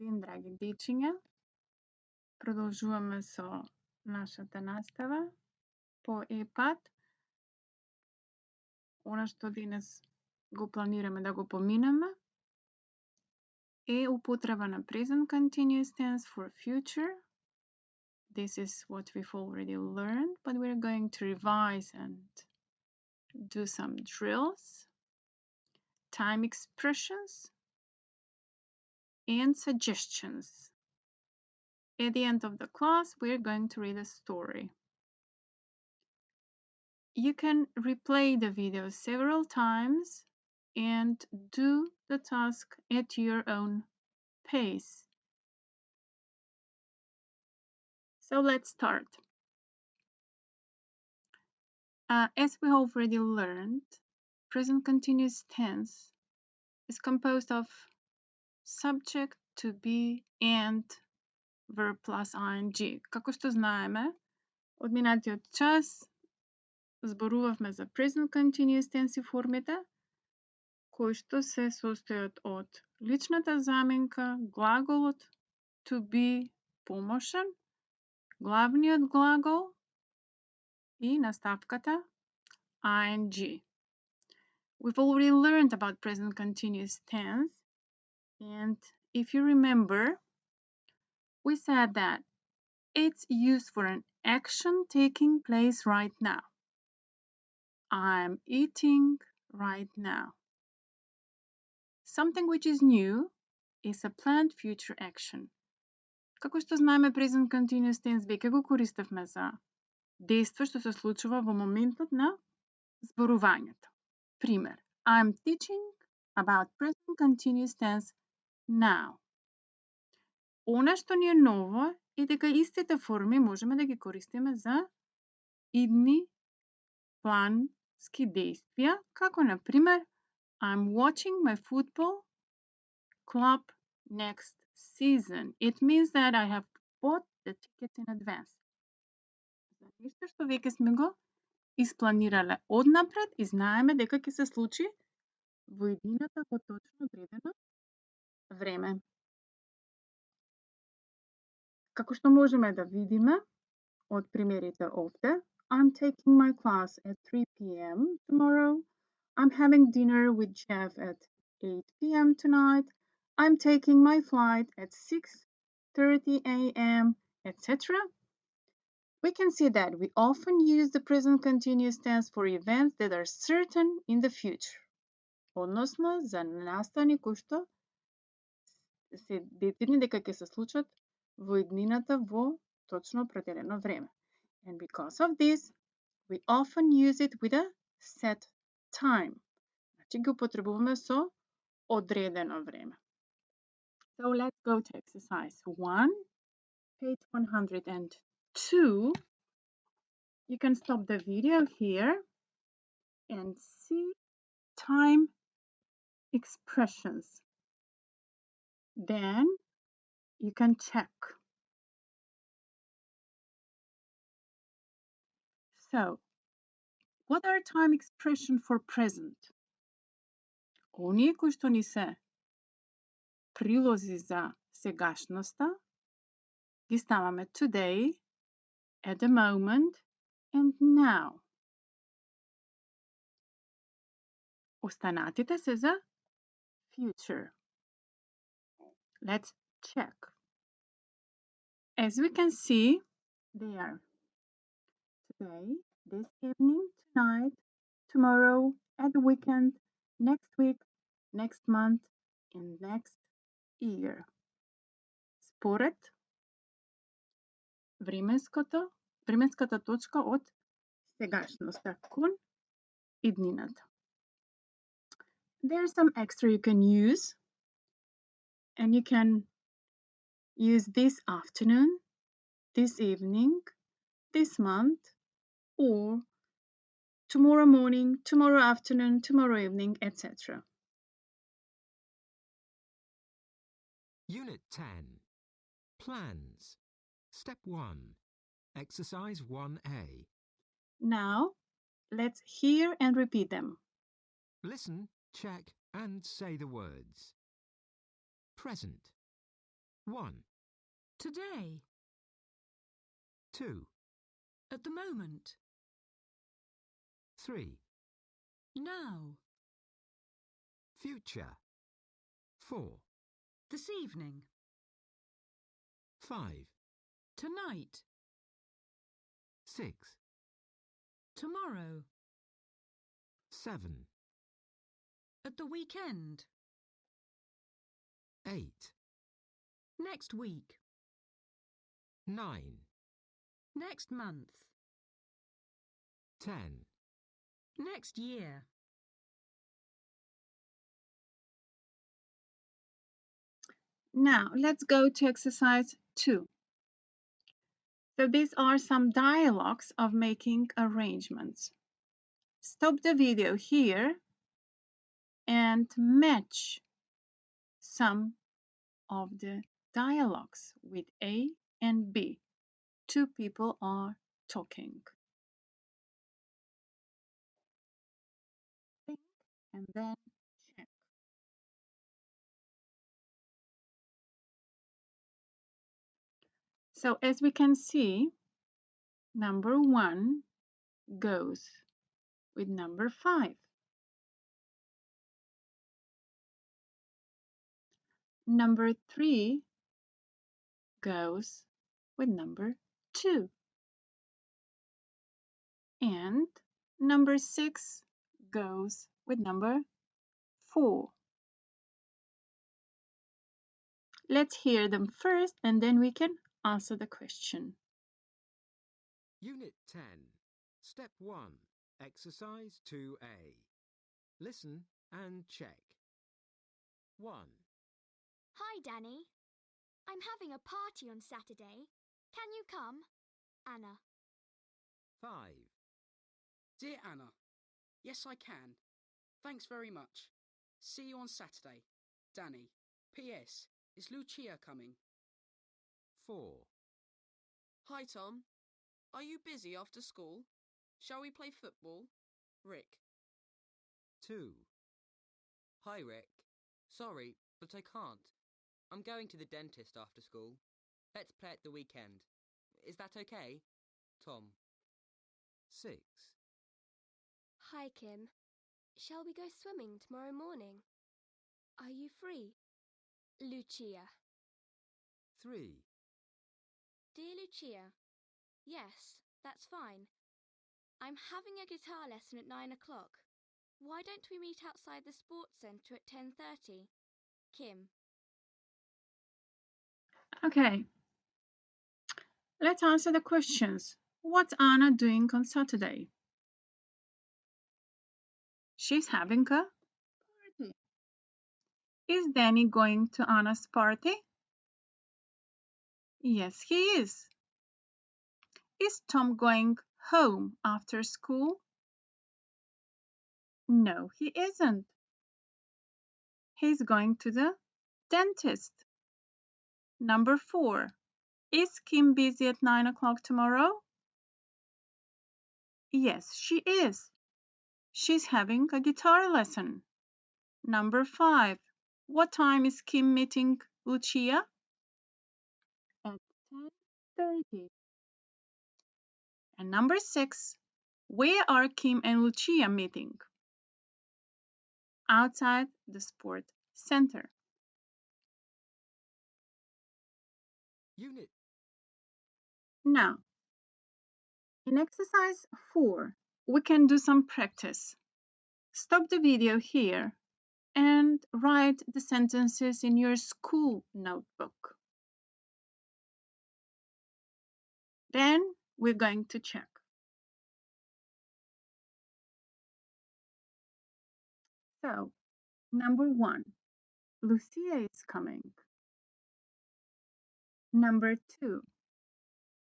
ден, драги дечиња. Продолжуваме со нашата настава по епат. Она што денес го планираме да го поминеме е употреба на present continuous tense for future. This is what we've already learned, but we're going to revise and do some drills, time expressions, and suggestions. At the end of the class, we're going to read a story. You can replay the video several times and do the task at your own pace. So let's start. As we already learned, present continuous tense is composed of subject, to be, and verb plus ing. Како што знаеме, од минатиот час зборувавме за present continuous tense формите, кои што се состојат од личната заменка, глаголот to be помошен, главниот глагол и наставката ing. We've already learned about present continuous tense, and if you remember, we said that it's used for an action taking place right now. I'm eating right now. Something which is new is a planned future action. Како што знаеме, present continuous tense веќе го користевме за дејство што се случува во моментот на зборувањето. Пример, I'm teaching about present continuous tense now. Она што ни е ново е дека истите форми можеме да ги користиме за идни плански действија, како на пример I'm watching my football club next season. It means that I have bought the tickets in advance. За нешто што веќе сме го испланирале однапред и знаеме дека ќе се случи во иднината во точно одредено време. Како што можеме да видиме од примерите овде, I'm taking my class at 3 p.m. tomorrow. I'm having dinner with Jeff at 8 p.m. tonight. I'm taking my flight at 6:30 a.m., etc. We can see that we often use the present continuous tense for events that are certain in the future. Односно, за настани кои што се децидни дека ќе се случат во иднината во точно определено време. And because of this, we often use it with a set time. Значи ги употребуваме со одредено време. So let's go to exercise 1, page 102. You can stop the video here and see time expressions. Then you can check. So, what are time expressions for present? Оние кои што ни се прилози за сегашноста, ги ставаме today, at the moment, and now. Останатите се за future. Let's check. As we can see, they are today, this evening, tonight, tomorrow, at the weekend, next week, next month, and next year. Според временската точка од сегашноста кон иднината. There's some extra you can use, and you can use this afternoon, this evening, this month, or tomorrow morning, tomorrow afternoon, tomorrow evening, etc. Unit 10. Plans. Step 1. Exercise 1A. Now, let's hear and repeat them. Listen, check, and say the words. Present. 1, Today. 2, At the moment. 3, Now. future. 4, This evening. 5, Tonight. 6, Tomorrow. 7, At the weekend. 8, Next week. 9, Next month. 10. Next year. Now, let's go to exercise 2. So these are some dialogues of making arrangements. Stop the video here and match some of the dialogues with A and B. Two people are talking. Think and then check. So as we can see, number 1 goes with number 5. Number 3 goes with number 2. And number 6 goes with number 4. Let's hear them first and then we can answer the question. Unit 10, Step 1, Exercise 2A. Listen and check. 1, Hi, Danny. I'm having a party on Saturday. Can you come? Anna. 5, Dear Anna, yes I can. Thanks very much. See you on Saturday. Danny. P.S. Is Lucia coming? 4, Hi Tom. Are you busy after school? Shall we play football? Rick. 2, Hi, Rick. Sorry, but I can't. I'm going to the dentist after school. Let's play at the weekend. Is that okay? Tom. 6, Hi, Kim. Shall we go swimming tomorrow morning? Are you free? Lucia. 3, Dear Lucia. Yes, that's fine. I'm having a guitar lesson at 9 o'clock. Why don't we meet outside the sports centre at 10:30? Kim. Okay, let's answer the questions. What's Anna doing on Saturday? She's having a party. Is Danny going to Anna's party? Yes, he is. Is Tom going home after school? No, he isn't. He's going to the dentist. Number 4. Is Kim busy at 9 o'clock tomorrow? Yes, she is. She's having a guitar lesson. Number 5. What time is Kim meeting Lucia? At 10:30. And number 6. Where are Kim and Lucia meeting? Outside the sport center. Unit. Now, in exercise 4, we can do some practice. Stop the video here and write the sentences in your school notebook. Then we're going to check. So, number 1, Lucia is coming. Number 2,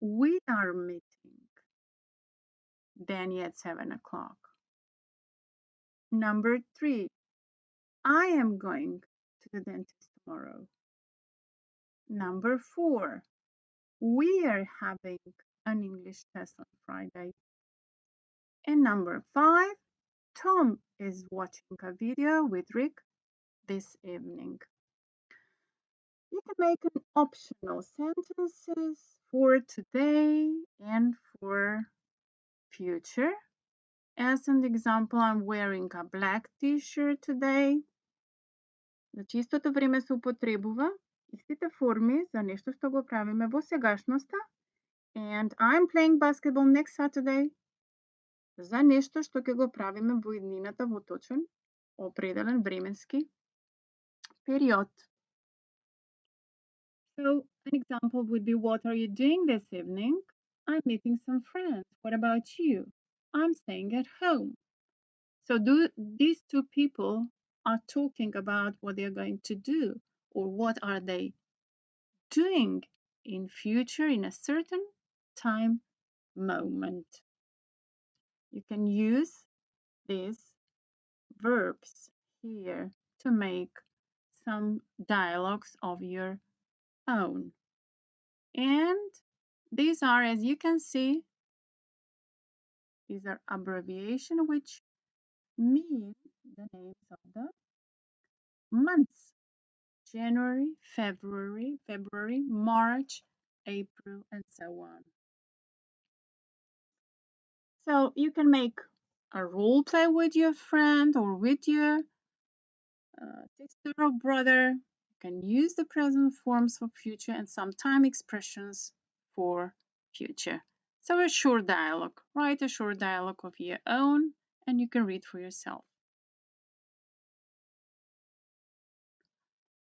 we are meeting Danny at 7 o'clock. Number 3, I am going to the dentist tomorrow. Number 4, we are having an English test on Friday. And number 5, Tom is watching a video with Rick this evening. You can make an optional sentences for today and for future. As an example, I'm wearing a black t-shirt today. Значи истото време се употребува, истите форми за нешто што го правиме во сегашноста. And I'm playing basketball next Saturday. За нешто што ќе го правиме во иднината во точен определен временски период. So an example would be, what are you doing this evening? I'm meeting some friends. What about you? I'm staying at home. So these two people are talking about what they're going to do, or what are they doing in future in a certain time moment. You can use these verbs here to make some dialogues of your own. And these are, as you can see, these are abbreviations which mean the names of the months. January, February, March, April, and so on. So you can make a role play with your friend or with your sister or brother. You can use the present forms for future and some time expressions for future. So a short dialogue. Write a short dialogue of your own and you can read for yourself.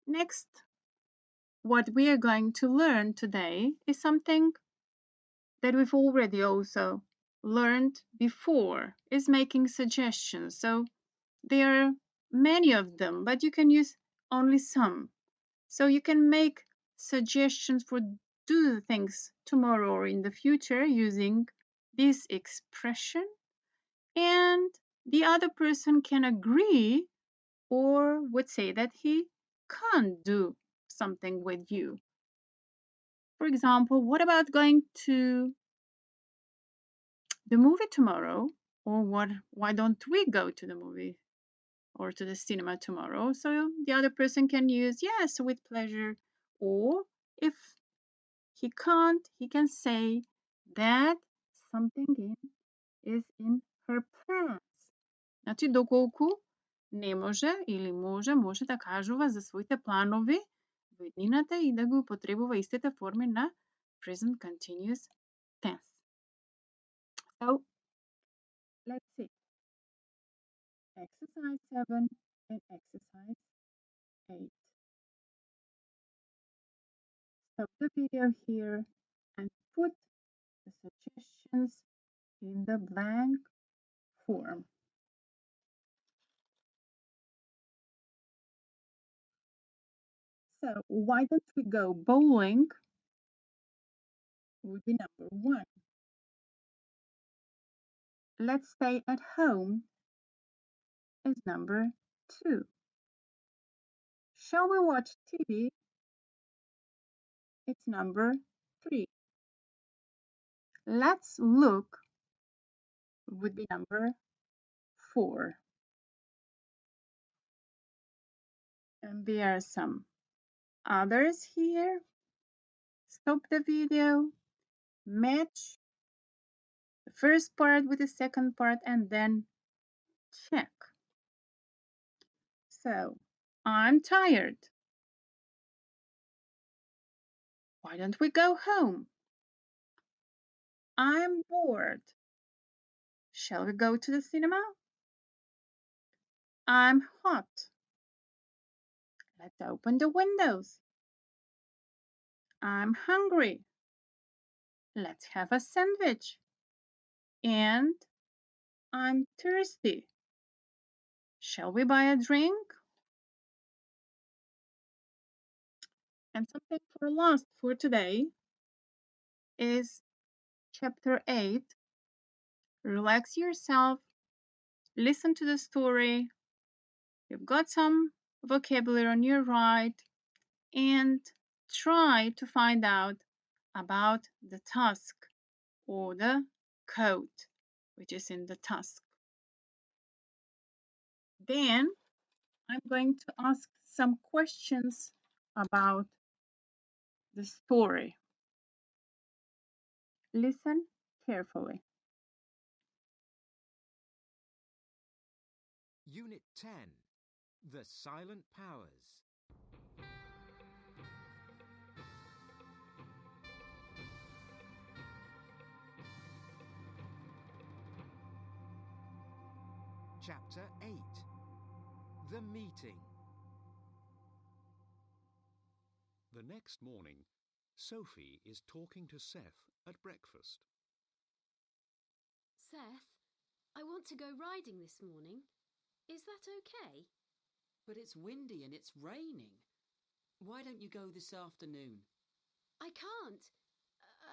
Next, what we are going to learn today is something that we've already also learned before, is making suggestions. So there are many of them, but you can use only some. So you can make suggestions for do things tomorrow or in the future using this expression, and the other person can agree or would say that he can't do something with you. For example, what about going to the movie tomorrow? Or why don't we go to the movie or to the cinema tomorrow? So the other person can use yes, with pleasure. Or if he can't, he can say that something is in her plans. Значи, доколку не може или може да кажува за своите планови во иднината и да го употребува истите форми на present continuous tense. So, let's see. Exercise 7 and exercise 8. Stop the video here and put the suggestions in the blank form. So, why don't we go bowling? Would be number 1. Let's stay at home is number 2. Shall we watch TV? It's number 3. Let's look would be number 4. And there are some others here. Stop the video, match the first part with the second part, and then check. So, I'm tired. Why don't we go home? I'm bored. Shall we go to the cinema? I'm hot. Let's open the windows. I'm hungry. Let's have a sandwich. And I'm thirsty. Shall we buy a drink? And something for last for today is chapter 8. Relax yourself, listen to the story. You've got some vocabulary on your right, and try to find out about the task or the code which is in the task. Then I'm going to ask some questions about the story. Listen carefully. Unit 10. The Silent Powers. Chapter 8. The Meeting. The next morning, Sophie is talking to Seth at breakfast. Seth, I want to go riding this morning. Is that okay? But it's windy and it's raining. Why don't you go this afternoon? I can't.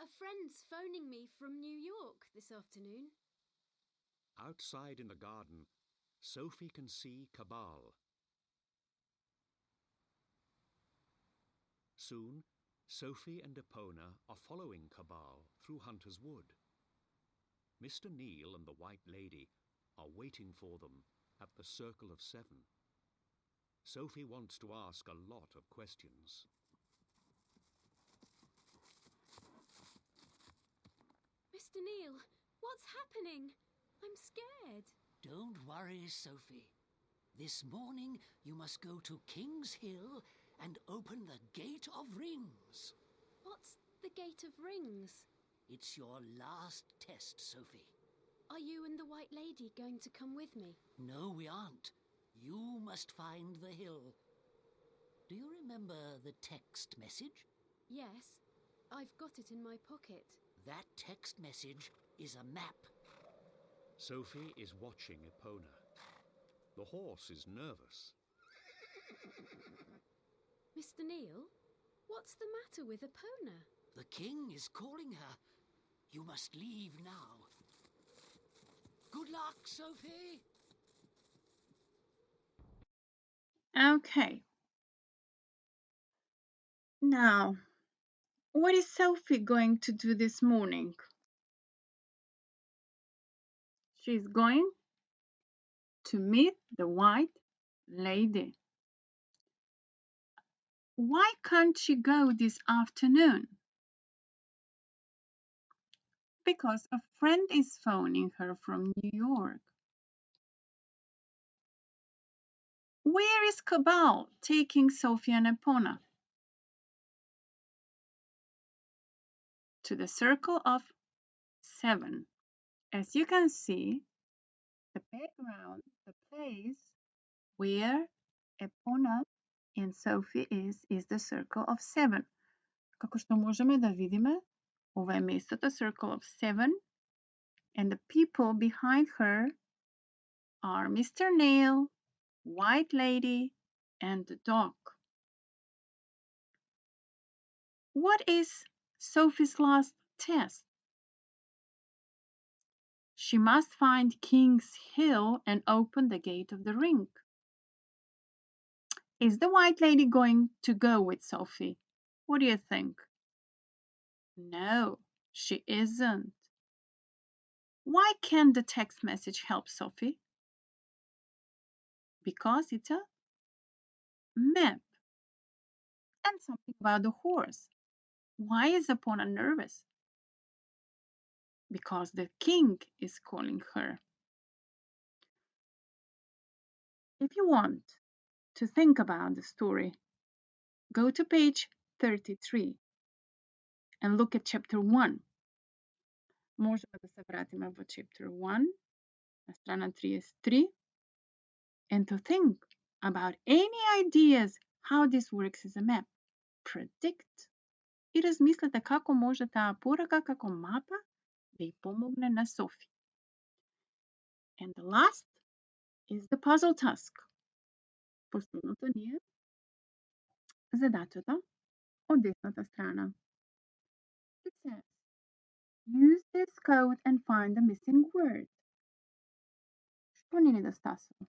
A friend's phoning me from New York this afternoon. Outside in the garden, Sophie can see Cabal. Soon, Sophie and Epona are following Cabal through Hunter's Wood. Mr. Neal and the White Lady are waiting for them at the Circle of Seven. Sophie wants to ask a lot of questions. Mr. Neal, what's happening? I'm scared. Don't worry, Sophie. This morning you must go to King's Hill and open the Gate of Rings. What's the Gate of Rings? It's your last test, Sophie. Are you and the White Lady going to come with me? No, we aren't. You must find the hill. Do you remember the text message? Yes, I've got it in my pocket. That text message is a map. Sophie is watching Epona. The horse is nervous. Mr. Neal, what's the matter with Epona? The king is calling her. You must leave now. Good luck, Sophie. Okay. Now, what is Sophie going to do this morning? She's going to meet the White Lady. Why can't she go this afternoon? Because a friend is phoning her from New York. Where is Cabal taking Sophie and Epona? To the Circle of Seven. As you can see, the background, the place where Epona and Sophie is the Circle of Seven. Како што можеме да видиме, ова е местото, Circle of Seven, and the people behind her are Mr. Neal, White Lady, and the dog. What is Sophie's last test? She must find King's Hill and open the Gate of the Ring. Is the White Lady going to go with Sophie? What do you think? No, she isn't. Why can't the text message help Sophie? Because it's a map. And something about the horse. Why is Epona nervous? Because the king is calling her. If you want to think about the story, go to page 33 and look at chapter 1. Можеме да се вратиме во chapter 1 на страна 33 and to think about any ideas how this works as a map. Predict и размислете како може таа порака како мапа да ја помогне на Софи. And the last is the puzzle task. Последното ни е задачата од десната страна. It says, use this code and find the missing word. Што ни недостасува?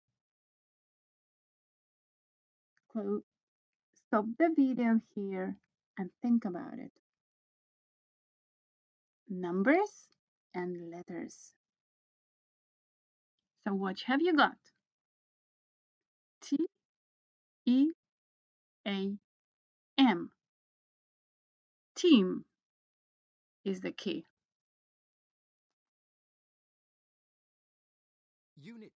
Stop the video here and think about it. Numbers and letters. So what have you got? T-E-A-M. team is the key. Unit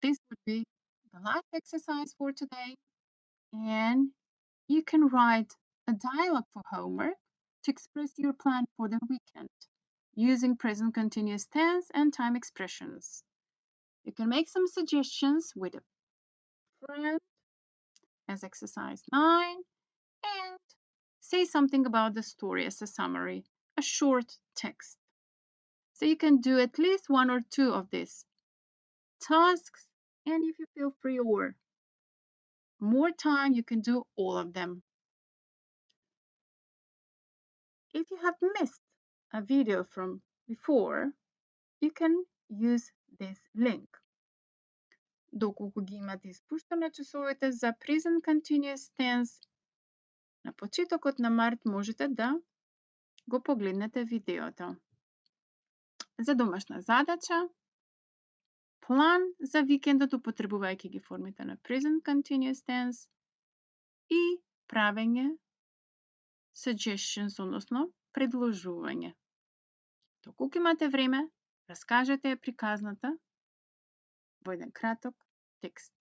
This would be the life exercise for today. And you can write a dialogue for homework to express your plan for the weekend using present continuous tense and time expressions. You can make some suggestions with a friend as exercise 9 and say something about the story as a summary, a short text. So you can do at least 1 or 2 of these tasks, and if you feel free or more time, you can do all of them. If you have missed a video from before, you can use this link. Доколку ги имате испуштено часовете за present continuous tense, на почетокот на март можете да го погледнете видеото. За домашна задача, план за викендот употребувајќи ги формите на present continuous tense и правење suggestions, односно предложување. Доколку имате време, раскажете ја приказната во еден краток текст.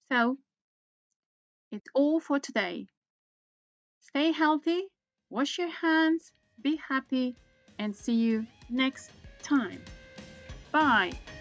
So, it's all for today. Stay healthy, wash your hands, be happy, and see you next time. Bye!